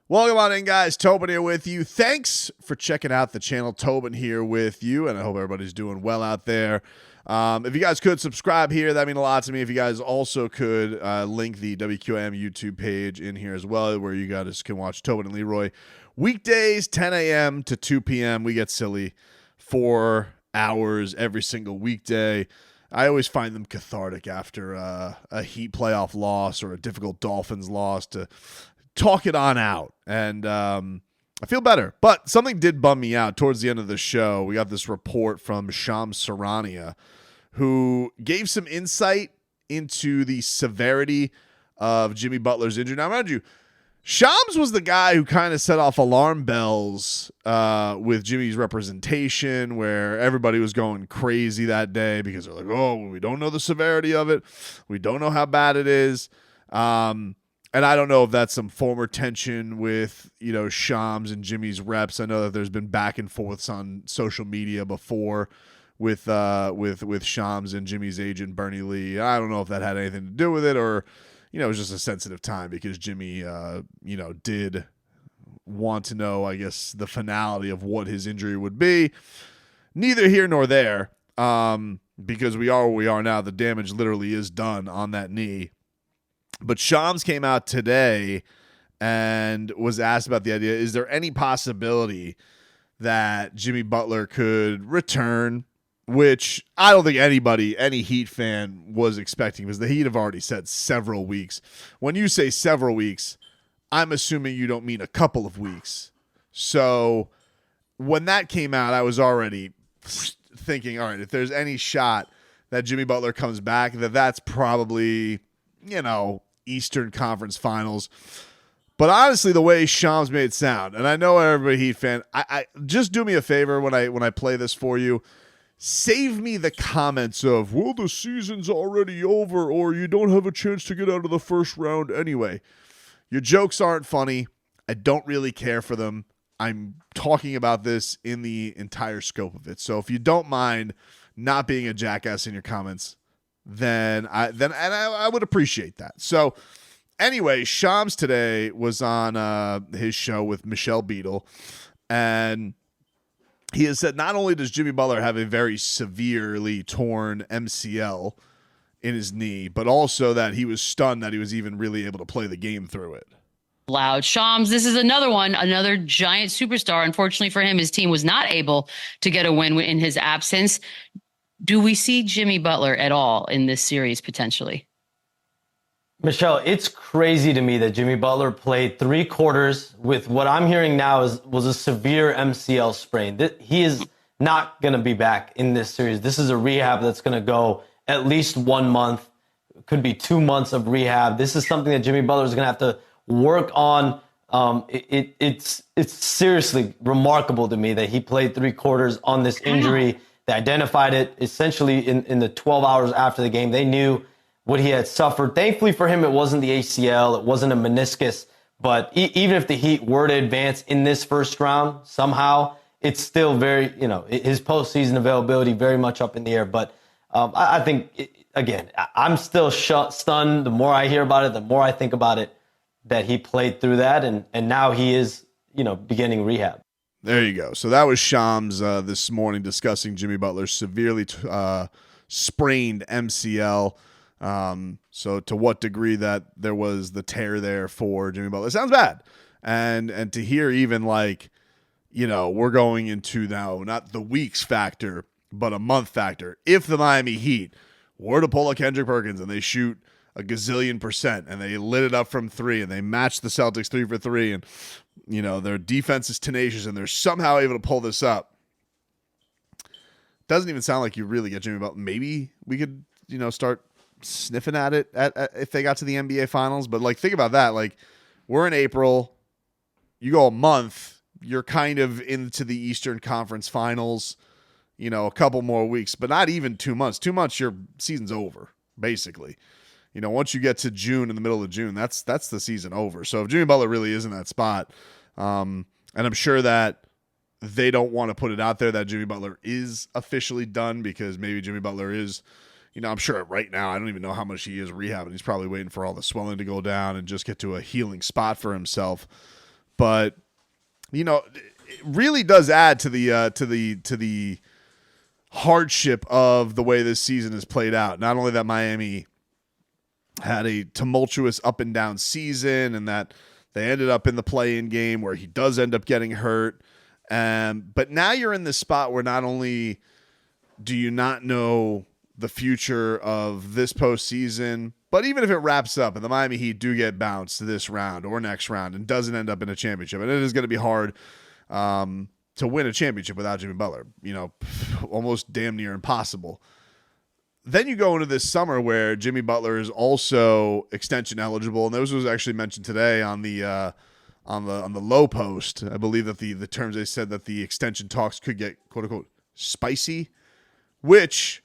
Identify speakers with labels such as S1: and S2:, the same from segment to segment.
S1: Welcome on in, guys. Tobin here with you. Thanks for checking out the channel. Tobin here with you, and I hope everybody's doing well out there. If you guys could subscribe here, that'd mean a lot to me. If you guys also could link the WQAM YouTube page in here as well, where you guys can watch Tobin and Leroy. Weekdays, 10 a.m. to 2 p.m. We get silly 4 hours every single weekday. I always find them cathartic after a Heat playoff loss or a difficult Dolphins loss to talk it on out, and I feel better. But something did bum me out towards the end of the show. We got this report from Sham, who gave some insight into the severity of Jimmy Butler's injury. Now, mind you, Shams was the guy who kind of set off alarm bells with Jimmy's representation, where everybody was going crazy that day because they're like, oh, we don't know the severity of it. We don't know how bad it is. And I don't know if that's some former tension with, Shams and Jimmy's reps. I know that there's been back and forths on social media before with Shams and Jimmy's agent, Bernie Lee. I don't know if that had anything to do with it, or, it was just a sensitive time because Jimmy, did want to know, I guess, the finality of what his injury would be. Neither here nor there, because we are where we are now. The damage literally is done on that knee. But Shams came out today and was asked about the idea, is there any possibility that Jimmy Butler could return, which I don't think any Heat fan was expecting, because the Heat have already said several weeks. When you say several weeks, I'm assuming you don't mean a couple of weeks. So when that came out, I was already thinking, all right, if there's any shot that Jimmy Butler comes back, that's probably, Eastern Conference Finals. But honestly, the way Shams made it sound, and I know everybody Heat fan, I just do me a favor when I play this for you. Save me the comments of, well, the season's already over, or you don't have a chance to get out of the first round anyway. Your jokes aren't funny. I don't really care for them. I'm talking about this in the entire scope of it. So if you don't mind not being a jackass in your comments, then I would appreciate that. So anyway, Shams today was on his show with Michelle Beadle, and he has said not only does Jimmy Butler have a very severely torn MCL in his knee, but also that he was stunned that he was even really able to play the game through it.
S2: Loud. Shams, this is another giant superstar. Unfortunately for him, his team was not able to get a win in his absence. Do we see Jimmy Butler at all in this series potentially?
S3: Michelle, it's crazy to me that Jimmy Butler played 3 quarters with what I'm hearing now was a severe MCL sprain. He is not going to be back in this series. This is a rehab that's going to go at least 1 month, could be 2 months of rehab. This is something that Jimmy Butler is going to have to work on. It's seriously remarkable to me that he played 3 quarters on this injury. They identified it essentially in the 12 hours after the game. They knew what he had suffered. Thankfully for him, it wasn't the ACL. It wasn't a meniscus. But even if the Heat were to advance in this first round somehow, it's still very, his postseason availability very much up in the air. But I think, again, I'm still stunned. The more I hear about it, the more I think about it, that he played through that. And now he is, beginning rehab.
S1: There you go. So that was Shams this morning discussing Jimmy Butler's severely sprained MCL. So to what degree that there was the tear there for Jimmy Butler. It sounds bad. And to hear even we're going into now not the weeks factor, but a month factor. If the Miami Heat were to pull a Kendrick Perkins and they shoot a gazillion % and they lit it up from 3 and they matched the Celtics 3 for 3 and their defense is tenacious and they're somehow able to pull this up. Doesn't even sound like you really get Jimmy Butler. Maybe we could, start sniffing at it if they got to the NBA Finals. But think about that. We're in April. You go a month, you're kind of into the Eastern Conference Finals, a couple more weeks, but not even 2 months. 2 months, your season's over, basically. Once you get to June, in the middle of June, that's the season over. So if Jimmy Butler really is in that spot, and I'm sure that they don't want to put it out there that Jimmy Butler is officially done, because maybe Jimmy Butler is, I'm sure right now, I don't even know how much he is rehabbing. He's probably waiting for all the swelling to go down and just get to a healing spot for himself. But it really does add to the hardship of the way this season has played out. Not only that Miami had a tumultuous up and down season, and that they ended up in the play-in game where he does end up getting hurt. But now you're in this spot where not only do you not know the future of this postseason, but even if it wraps up and the Miami Heat do get bounced this round or next round and doesn't end up in a championship, and it is going to be hard to win a championship without Jimmy Butler, almost damn near impossible. Then you go into this summer where Jimmy Butler is also extension eligible, and this was actually mentioned today on the low post. I believe that the terms they said that the extension talks could get quote unquote spicy, which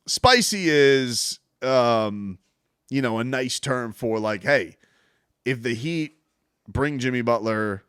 S1: spicy is a nice term for like, hey, if the Heat bring Jimmy Butler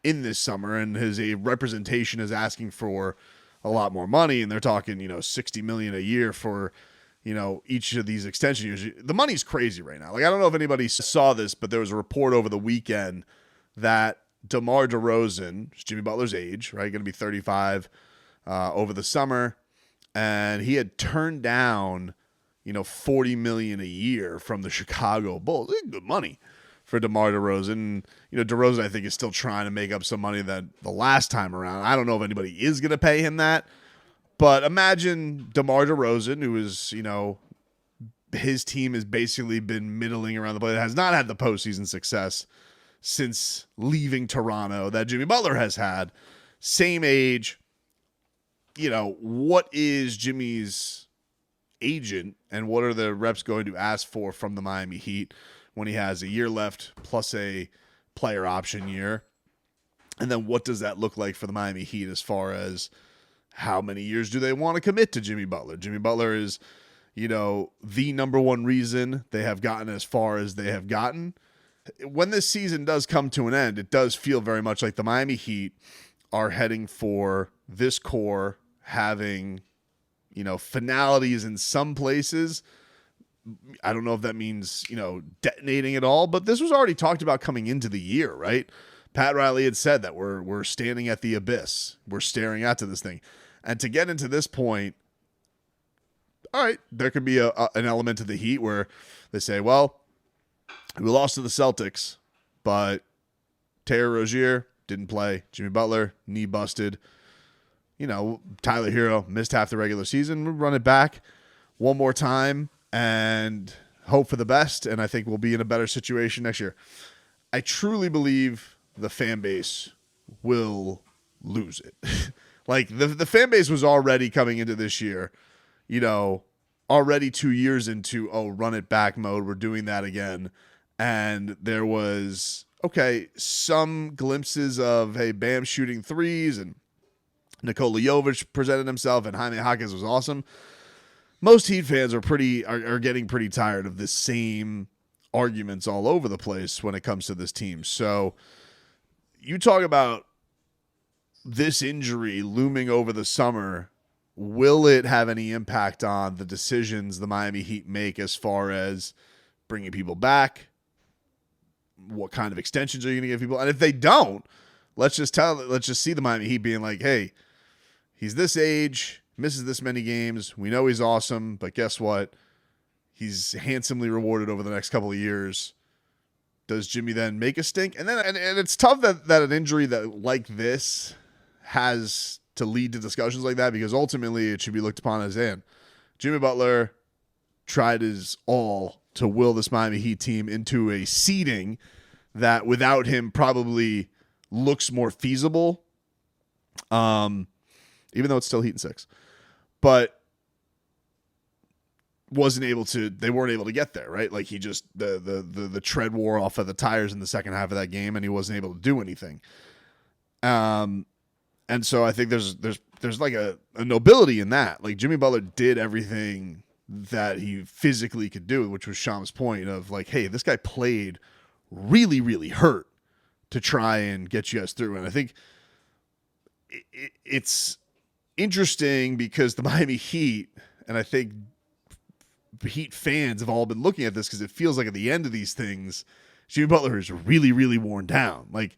S1: in this summer and his representation is asking for a lot more money, and they're talking, $60 million a year for, each of these extension years. The money's crazy right now. Like, I don't know if anybody saw this, but there was a report over the weekend that DeMar DeRozan, Jimmy Butler's age, right, going to be 35 over the summer, and he had turned down, $40 million a year from the Chicago Bulls. Good money for DeMar DeRozan. DeRozan, I think, is still trying to make up some money that the last time around. I don't know if anybody is going to pay him that. But imagine DeMar DeRozan, who is, his team has basically been middling around the play, has not had the postseason success since leaving Toronto that Jimmy Butler has had. Same age. What is Jimmy's agent and what are the reps going to ask for from the Miami Heat when he has a year left plus a player option year? And then what does that look like for the Miami Heat as far as how many years do they want to commit to Jimmy Butler? Jimmy Butler is, the number one reason they have gotten as far as they have gotten. When this season does come to an end, it does feel very much like the Miami Heat are heading for this core having, finalities in some places. I don't know if that means, detonating it all, but this was already talked about coming into the year, right? Pat Riley had said that we're standing at the abyss. We're staring out to this thing. And to get into this point, all right, there could be an element of the Heat where they say, well, we lost to the Celtics, but Terry Rozier didn't play. Jimmy Butler, knee busted. Tyler Hero missed half the regular season. We'll run it back one more time and hope for the best, and I think we'll be in a better situation next year. I truly believe the fan base will lose it. Like, the fan base was already coming into this year, already 2 years into, run it back mode. We're doing that again. And there was, some glimpses of, hey, Bam shooting threes, and Nikola Jovic presented himself, and Jaime Jaquez was awesome. Most Heat fans are getting pretty tired of the same arguments all over the place when it comes to this team. So you talk about this injury looming over the summer. Will it have any impact on the decisions the Miami Heat make as far as bringing people back? What kind of extensions are you going to give people? And if they don't, let's just see the Miami Heat being like, hey, he's this age, misses this many games. We know he's awesome, but guess what? He's handsomely rewarded over the next couple of years. Does Jimmy then make a stink? And it's tough that an injury that like this has to lead to discussions like that, because ultimately it should be looked upon as Jimmy Butler tried his all to will this Miami Heat team into a seeding that without him probably looks more feasible. Even though it's still Heat in 6, but they weren't able to get there, right? Like, he just, the tread wore off of the tires in the second half of that game, and he wasn't able to do anything. And so I think there's like a nobility in that. Like, Jimmy Butler did everything that he physically could do, which was Sham's point of like, hey, this guy played really, really hurt to try and get you guys through. And I think it's interesting because the Miami Heat, and I think Heat fans have all been looking at this because it feels like at the end of these things, Jimmy Butler is really, really worn down, like,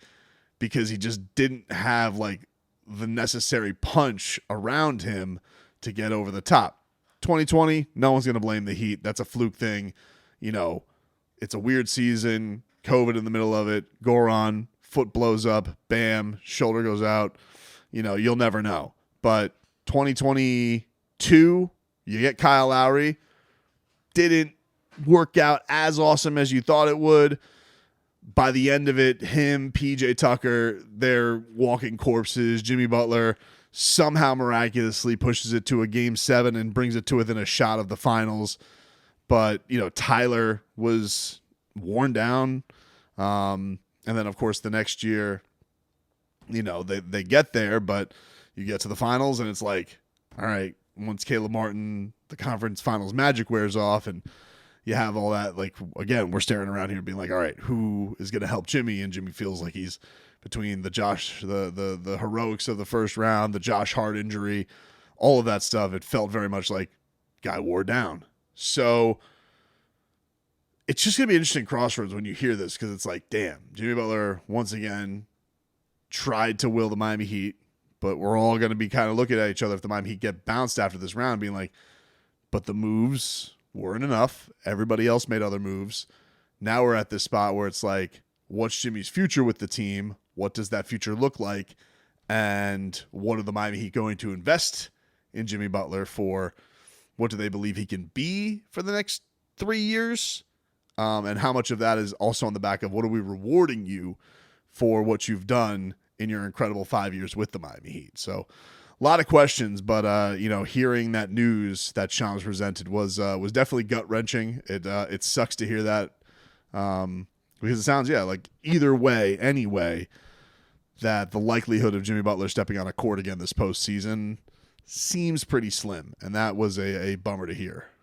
S1: because he just didn't have like the necessary punch around him to get over the top. 2020, no one's going to blame the Heat. That's a fluke thing. You know, it's a weird season, COVID in the middle of it, Goron, foot blows up, bam, shoulder goes out. You know, you'll never know. But 2022, you get Kyle Lowry. Didn't work out as awesome as you thought it would. By the end of it, him, PJ Tucker, they're walking corpses. Jimmy Butler somehow miraculously pushes it to a game 7 and brings it to within a shot of the finals. But, you know, Tyler was worn down. And then, of course, the next year, you know, they get there, but you get to the finals and it's like, all right, once Caleb Martin, the conference finals magic wears off and you have all that, like, again, we're staring around here being like, all right, who is going to help Jimmy? And Jimmy feels like he's between the heroics of the first round, the Josh Hart injury, all of that stuff. It felt very much like guy wore down. So it's just going to be an interesting crossroads when you hear this, because it's like, damn, Jimmy Butler once again tried to will the Miami Heat, but we're all going to be kind of looking at each other if the Miami Heat get bounced after this round, being like, but the moves weren't enough. Everybody else made other moves. Now we're at this spot where it's like, what's Jimmy's future with the team? What does that future look like? And what are the Miami Heat going to invest in Jimmy Butler for? What do they believe he can be for the next 3 years? And how much of that is also on the back of what are we rewarding you for what you've done in your incredible 5 years with the Miami Heat? So a lot of questions, but you know, hearing that news that Sham presented was definitely gut wrenching. It sucks to hear that because it sounds like either way, anyway, that the likelihood of Jimmy Butler stepping on a court again this postseason seems pretty slim, and that was a bummer to hear.